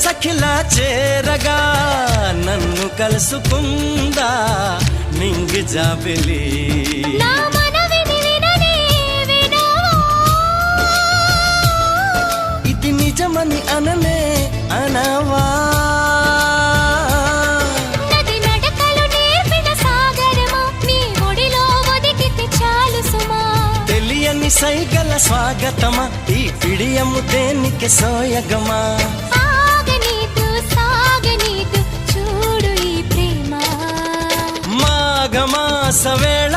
సఖిలా చేరగా నన్ను కలుసుకుందా నింగి జాబిలి ఇది నిజమని అననే అనవా తెలియని సైగల స్వాగతమా ఈ పిడియము దేనికి సోయగమా చూడు ఈ ప్రేమ మాఘమాస వేళ